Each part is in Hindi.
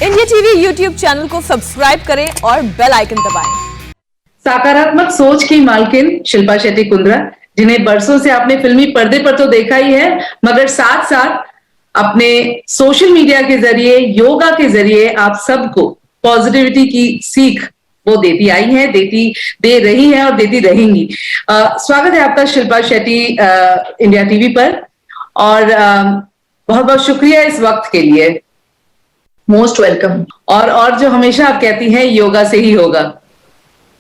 इंडिया टीवी यूट्यूब चैनल को सब्सक्राइब करें और बेल आइकन दबाएं। सकारात्मक सोच की मालकिन शिल्पा शेट्टी कुंद्रा, जिन्हें बरसों से आपने फिल्मी पर्दे पर तो देखा ही है, मगर साथ साथ अपने सोशल मीडिया के जरिए, योगा के जरिए आप सबको पॉजिटिविटी की सीख वो देती आई है, दे रही है और देती रहेंगी। स्वागत है आपका शिल्पा शेट्टी इंडिया टीवी पर, और बहुत बहुत शुक्रिया इस वक्त के लिए। Most welcome. और जो हमेशा आप कहती हैं योगा से ही होगा।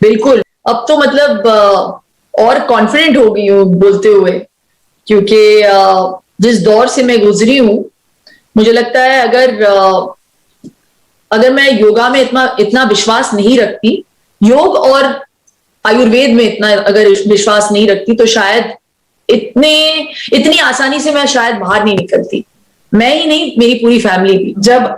बिल्कुल, अब तो मतलब और कॉन्फिडेंट हो गई हूँ बोलते हुए, क्योंकि जिस दौर से मैं गुजरी हूँ, मुझे लगता है अगर मैं योगा में इतना विश्वास नहीं रखती, योग और आयुर्वेद में इतना अगर विश्वास नहीं रखती, तो शायद इतनी आसानी से मैं शायद बाहर नहीं निकलती। मैं ही नहीं, मेरी पूरी फैमिली भी। जब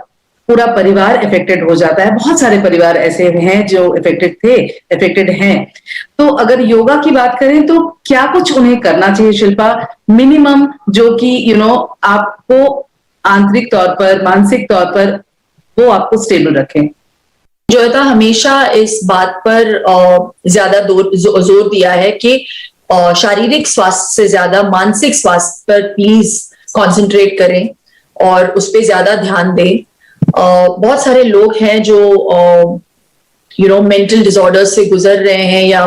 पूरा परिवार इफेक्टेड हो जाता है, बहुत सारे परिवार ऐसे हैं जो इफेक्टेड हैं, तो अगर योगा की बात करें तो क्या कुछ उन्हें करना चाहिए शिल्पा, मिनिमम, जो कि आपको आंतरिक तौर पर, मानसिक तौर पर वो आपको स्टेबल रखें? जोयता हमेशा इस बात पर ज्यादा जोर दिया है कि शारीरिक स्वास्थ्य से ज्यादा मानसिक स्वास्थ्य पर प्लीज कंसंट्रेट करें और उस पर ज्यादा ध्यान दें। बहुत सारे लोग हैं जो मेंटल डिसऑर्डर्स से गुजर रहे हैं या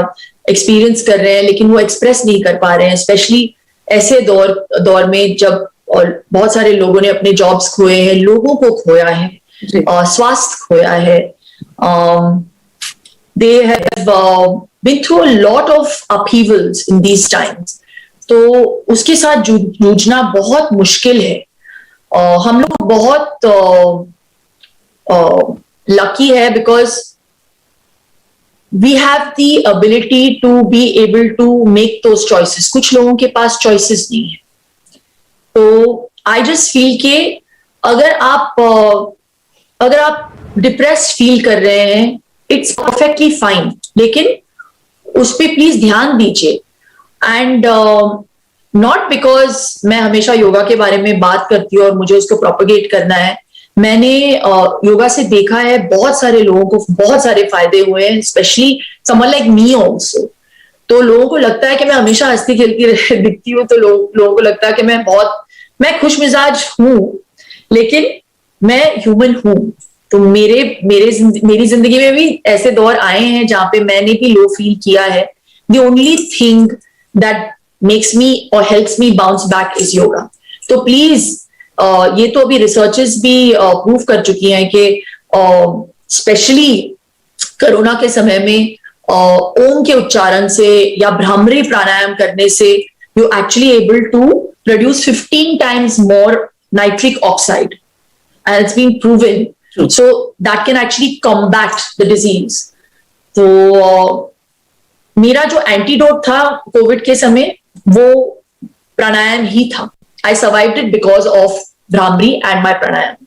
एक्सपीरियंस कर रहे हैं, लेकिन वो एक्सप्रेस नहीं कर पा रहे हैं, स्पेशली ऐसे दौर में जब बहुत सारे लोगों ने अपने जॉब्स खोए हैं, लोगों को खोया है, स्वास्थ्य खोया है। They have been through a lot of upheavals in these times, तो उसके साथ जूझना बहुत मुश्किल है। हम लोग बहुत lucky है because we have the ability to be able to make those choices. कुछ लोगों के पास choices नहीं है, तो I just feel कि अगर आप depressed feel कर रहे हैं, it's perfectly fine, लेकिन उस पे प्लीज ध्यान दीजिए। एंड नॉट बिकॉज मैं हमेशा योगा के बारे में बात करती हूँ और मुझे उसको प्रोपेगेट करना है। मैंने योगा से देखा है बहुत सारे लोगों को बहुत सारे फायदे हुए हैं, specially someone like me also. तो लोगों को लगता है कि मैं हमेशा हंसती खेलती दिखती हूँ, तो लोगों को लगता है कि मैं खुश मिजाज हूँ, लेकिन मैं ह्यूमन हूँ। तो मेरी जिंदगी में भी ऐसे दौर आए हैं जहां पे मैंने भी लो फील किया है। The only thing that makes me और helps me bounce back is yoga. तो प्लीज ये तो अभी रिसर्चेस भी प्रूव कर चुकी हैं कि स्पेशली कोरोना के समय में ओम के उच्चारण से या भ्रामरी प्राणायाम करने से you actually able to produce 15 times more nitric oxide, and it's been proven. So that can actually combat the disease. तो मेरा जो एंटीडोट था कोविड के समय वो प्राणायाम ही था। I survived it because of bhramari and my प्राणायाम।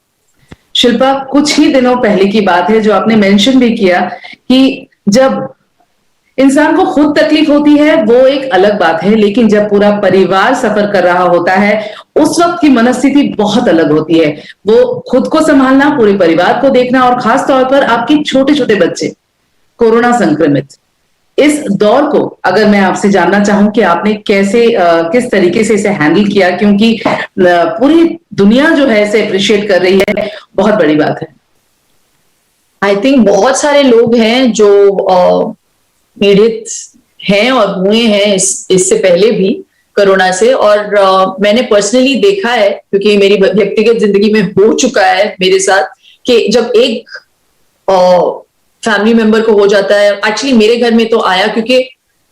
शिल्पा, कुछ ही दिनों पहले की बात है जो आपने मेंशन भी किया कि जब इंसान को खुद तकलीफ होती है वो एक अलग बात है, लेकिन जब पूरा परिवार सफर कर रहा होता है उस वक्त की मनस्थिति बहुत अलग होती है। वो खुद को संभालना, पूरे परिवार को देखना, और खास तौर पर आपके छोटे छोटे बच्चे कोरोना संक्रमित, इस दौर को अगर मैं आपसे जानना चाहूं कि आपने किस तरीके से इसे हैंडल किया, क्योंकि पूरी दुनिया जो है इसे अप्रिशिएट कर रही है, बहुत बड़ी बात है। आई थिंक बहुत सारे लोग हैं जो पीड़ित हैं और हुए हैं इससे पहले भी कोरोना से, और मैंने पर्सनली देखा है, क्योंकि मेरी व्यक्तिगत जिंदगी में हो चुका है मेरे साथ, कि जब एक फैमिली मेंबर को हो जाता है, एक्चुअली मेरे घर में तो आया क्योंकि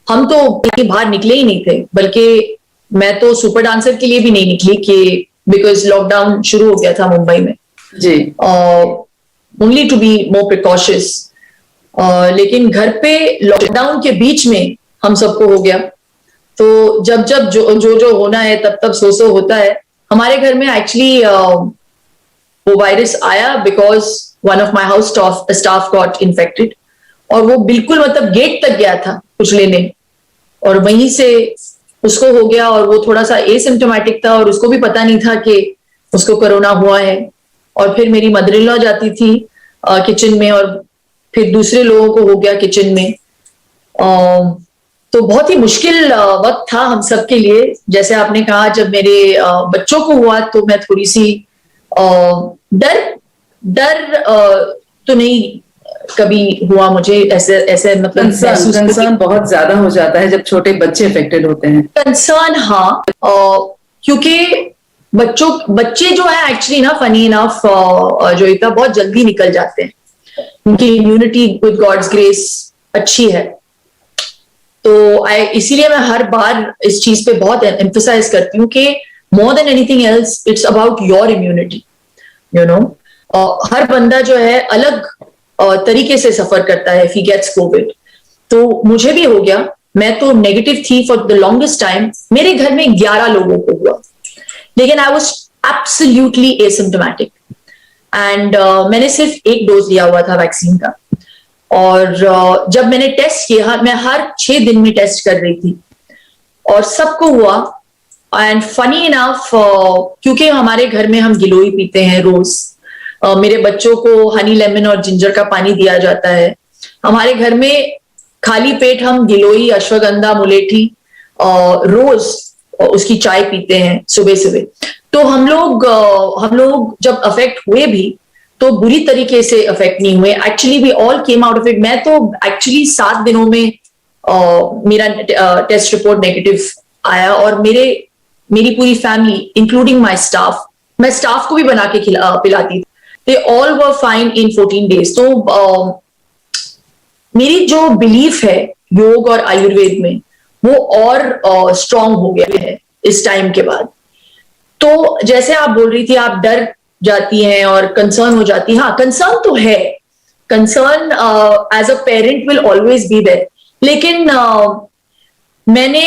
हम तो कहीं बाहर निकले ही नहीं थे, बल्कि मैं तो सुपर डांसर के लिए भी नहीं निकली कि बिकॉज लॉकडाउन शुरू हो गया था मुंबई में जी, only to be more precautious. लेकिन घर पे लॉकडाउन के बीच में हम सबको हो गया, तो जब जो होना है तब सो होता है। हमारे घर में एक्चुअली वो वायरस आया because one of my house staff got infected, और वो बिल्कुल मतलब गेट तक गया था कुछ लेने, और वहीं से उसको हो गया, और वो थोड़ा सा एसिम्प्टोमेटिक था और उसको भी पता नहीं था कि उसको कोरोना हुआ है। और फिर मेरी मदर इन लॉ जाती थी किचन में, और फिर दूसरे लोगों को हो गया किचन में। तो बहुत ही मुश्किल वक्त था हम सब के लिए। जैसे आपने कहा, जब मेरे बच्चों को हुआ तो मैं थोड़ी सी डर तो नहीं कभी हुआ मुझे, ऐसे मतलब कंसर्न बहुत ज्यादा हो जाता है जब छोटे बच्चे अफेक्टेड होते हैं। कंसर्न, हाँ, क्योंकि बच्चे जो है एक्चुअली ना, फनी इनफ जोईता, बहुत जल्दी निकल जाते हैं, उनकी इम्यूनिटी विद गॉड्स ग्रेस अच्छी है। तो इसीलिए मैं हर बार इस चीज पे बहुत एम्फसाइज करती हूँ कि more than anything else it's about your immunity, you know. हर बंदा जो है अलग तरीके से सफर करता है इफ ही गेट्स कोविड। तो मुझे भी हो गया, मैं तो नेगेटिव थी फॉर द लॉन्गेस्ट टाइम। मेरे घर में 11 लोगों को हुआ, लेकिन I was absolutely asymptomatic and मैंने सिर्फ एक डोज लिया हुआ था वैक्सीन का। और जब मैंने टेस्ट किया, मैं हर 6 दिन में टेस्ट कर रही थी और सबको हुआ। एंड फनी इनफ, क्योंकि हमारे घर में हम गिलोई पीते हैं रोज, मेरे बच्चों को हनी लेमन और जिंजर का पानी दिया जाता है। हमारे घर में खाली पेट हम गिलोई, अश्वगंधा, मुलेठी रोज उसकी चाय पीते हैं सुबह सुबह। तो हम लोग जब अफेक्ट हुए भी तो बुरी तरीके से अफेक्ट नहीं हुए। Actually we all came out of it. मैं तो एक्चुअली 7 दिनों में मेरा टेस्ट रिपोर्ट नेगेटिव आया, और मेरी पूरी फैमिली इंक्लूडिंग माय स्टाफ, मैं स्टाफ को भी बना के पिलाती थी, they all were fine in 14 days। तो मेरी जो बिलीफ है योग और आयुर्वेद में, वो और स्ट्रांग हो गया है इस टाइम के बाद। तो जैसे आप बोल रही थी, आप डर जाती हैं और कंसर्न हो जाती हैं। हाँ, कंसर्न तो है, concern as a parent will always be there, लेकिन मैंने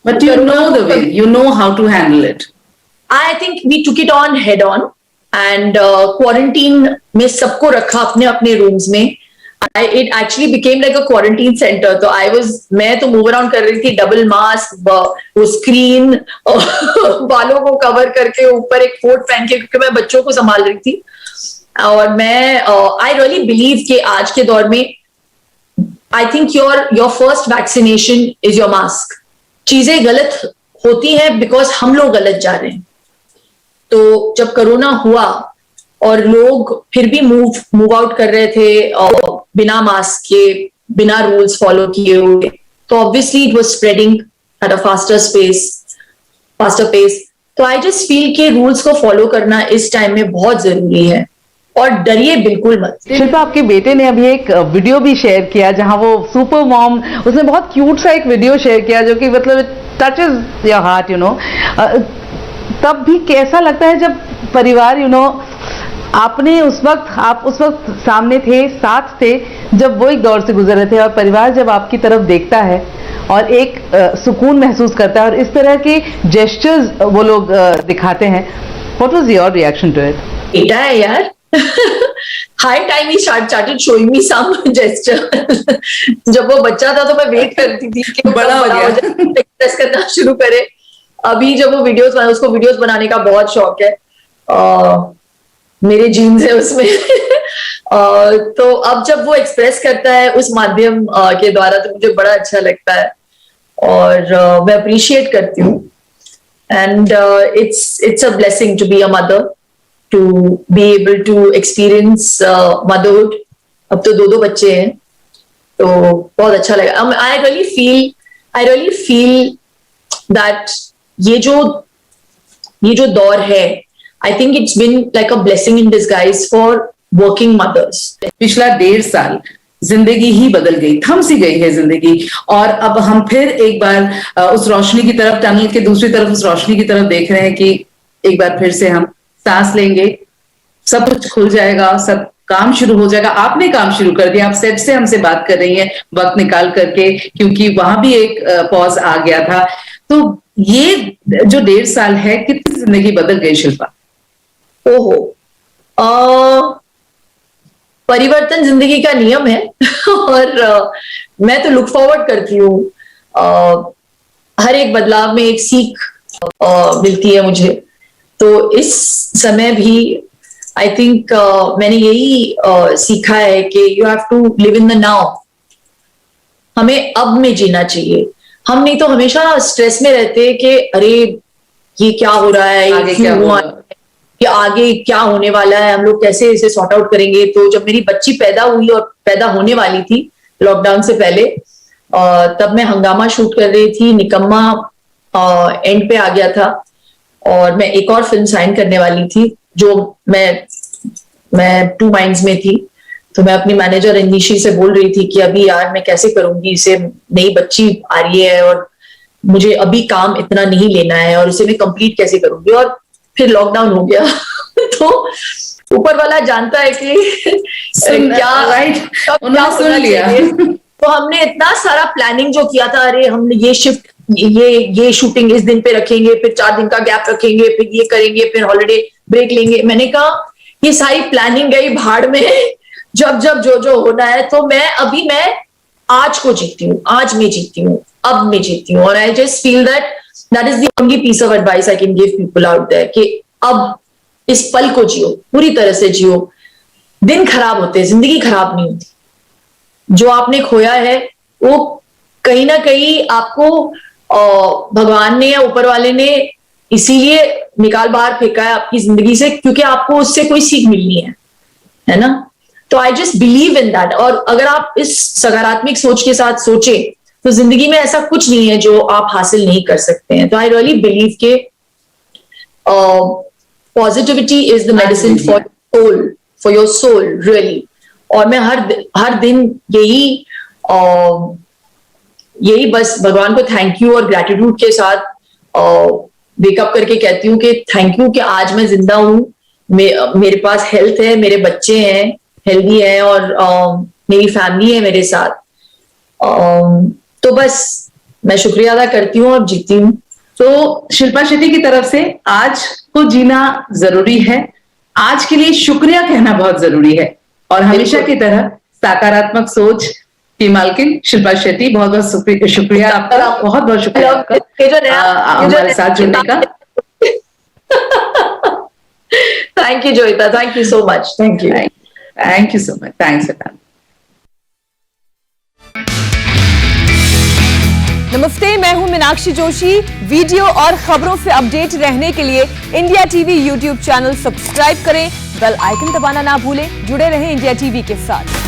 But you know the way, you know how to handle it. I think we took it on head on, and quarantine में सबको रखा अपने अपने रूम्स में। It actually became like a quarantine center. तो मैं तो मूव अराउंड कर रही थी, डबल मास्क, वो स्क्रीन बालों को कवर करके, ऊपर एक कोट पहन के, क्योंकि मैं बच्चों को संभाल रही थी। और मैं आई रियली बिलीव कि आज के दौर में I think your first vaccination is your mask. चीजें गलत होती हैं बिकॉज हम लोग गलत जा रहे हैं। तो जब कोरोना हुआ और लोग फिर भी मूव आउट कर रहे थे और बिना मास्क के, बिना रूल्स फॉलो किए हुए, तो obviously it was spreading at a faster pace. तो आई जस्ट फील कि रूल्स को फॉलो करना इस टाइम में बहुत जरूरी है, और डरिए बिल्कुल मत। शिल्पा, आपके बेटे ने अभी एक वीडियो भी शेयर किया जहां वो सुपर मॉम, उसने बहुत क्यूट सा एक वीडियो शेयर किया जो कि मतलब touches your heart, you know. तब भी कैसा लगता है जब परिवार, यू नो, आप उस वक्त सामने थे, साथ थे, जब वो एक दौर से गुजर रहे थे, और परिवार जब आपकी तरफ देखता है और एक सुकून महसूस करता है और इस तरह के जेस्चर्स वो लोग दिखाते हैं। What was your reaction to it? बेटा है यार। High time he started showing me some gesture। जब वो बच्चा था तो मैं वेट करती थी कि बड़ा हो जाए, एक्सप्रेस करना शुरू करे। अभी जब वो वीडियोस बनाए, उसको वीडियोस बनाने का बहुत शौक है, मेरे जीन्स है उसमें। तो अब जब वो एक्सप्रेस करता है उस माध्यम के द्वारा, तो मुझे बड़ा अच्छा लगता है और मैं अप्रिशिएट करती हूँ। And it's a blessing to be a mother, to be able to experience motherhood। अब तो 2 बच्चे हैं, तो बहुत अच्छा लगा। I really feel that ये जो दौर है, I think it's been like a blessing in disguise for working mothers। पिछला 1.5 साल जिंदगी ही बदल गई, थम सी गई है जिंदगी, और अब हम फिर एक बार उस रोशनी की तरफ, टनल के दूसरी तरफ उस रोशनी की तरफ देख रहे हैं कि एक बार फिर से हम सांस लेंगे, सब कुछ खुल जाएगा, सब काम शुरू हो जाएगा। आपने काम शुरू कर दिया, आप सेट से हमसे बात कर रही हैं वक्त निकाल करके, क्योंकि वहां भी एक पॉज आ गया था। तो ये जो 1.5 साल है, कितनी जिंदगी बदल गई शिल्पा? ओहो, परिवर्तन जिंदगी का नियम है। और मैं तो लुक फॉरवर्ड करती हूँ, हर एक बदलाव में एक सीख मिलती है मुझे। तो इस समय भी आई थिंक मैंने यही सीखा है कि you have to live in the now. हमें अब में जीना चाहिए। हम नहीं तो हमेशा ना स्ट्रेस में रहते हैं कि अरे ये क्या हो रहा है, आगे ये क्या क्यों हुआ, होगा? ये आगे क्या होने वाला है, हम लोग कैसे इसे सॉर्ट आउट करेंगे। तो जब मेरी बच्ची पैदा हुई और पैदा होने वाली थी लॉकडाउन से पहले, तब मैं हंगामा शूट कर रही थी, निकम्मा एंड पे आ गया था और मैं एक और फिल्म साइन करने वाली थी जो मैं टू माइंड्स में थी। तो मैं अपनी मैनेजर इंदिशी से बोल रही थी कि अभी यार मैं कैसे करूंगी, इसे नई बच्ची आ रही है और मुझे अभी काम इतना नहीं लेना है और इसे मैं कंप्लीट कैसे करूंगी। और फिर लॉकडाउन हो गया तो ऊपर वाला जानता है कि क्या उन्होंने सुन लिया। तो हमने इतना सारा प्लानिंग जो किया था, अरे हमने ये शिफ्ट, ये शूटिंग इस दिन पे रखेंगे, फिर 4 दिन का गैप रखेंगे, फिर ये करेंगे, फिर हॉलिडे ब्रेक लेंगे। मैंने कहा ये सारी प्लानिंग गई भाड़ में, जब जो होना है। तो मैं आज को जीती हूँ, आज में जीती हूँ, अब में जीती हूँ। और I just feel that is the only piece of advice I can give people out there कि अब इस पल को जियो, पूरी तरह से जियो। दिन खराब होते हैं, जिंदगी खराब नहीं होती। जो आपने खोया है वो कहीं ना कहीं आपको भगवान ने या ऊपर वाले ने इसीलिए निकाल बाहर फेंका है आपकी जिंदगी से, क्योंकि आपको उससे कोई सीख मिलनी है ना। तो I just believe in that. और अगर आप इस सकारात्मक सोच के साथ सोचे तो जिंदगी में ऐसा कुछ नहीं है जो आप हासिल नहीं कर सकते हैं। तो आई रियली बिलीव के positivity is the medicine for your soul really. और मैं हर दिन यही बस भगवान को थैंक यू और ग्रेटिट्यूड के साथ वेकअप करके कहती हूँ कि थैंक यू कि आज मैं जिंदा हूँ, मेरे पास हेल्थ है, मेरे बच्चे हैं हेल्दी हैं और मेरी फैमिली है मेरे साथ। तो बस मैं शुक्रिया अदा करती हूँ और जीती हूँ। तो शिल्पा शेट्टी की तरफ से आज को जीना जरूरी है, आज के लिए शुक्रिया कहना बहुत जरूरी है। और हमेशा की तरह सकारात्मक सोच की मालकिन शिल्पा शेट्टी, बहुत बहुत शुक्रिया आपका, बहुत बहुत शुक्रिया आपका हमारे साथ जुड़ने का। Thank you Joyeeta, thank you so much, thank you, thank you so much, thanks. नमस्ते, मैं हूं मीनाक्षी जोशी। वीडियो और खबरों से अपडेट रहने के लिए India TV YouTube channel subscribe करें, बेल आइकन दबाना ना भूलें। जुड़े रहें इंडिया टीवी के साथ।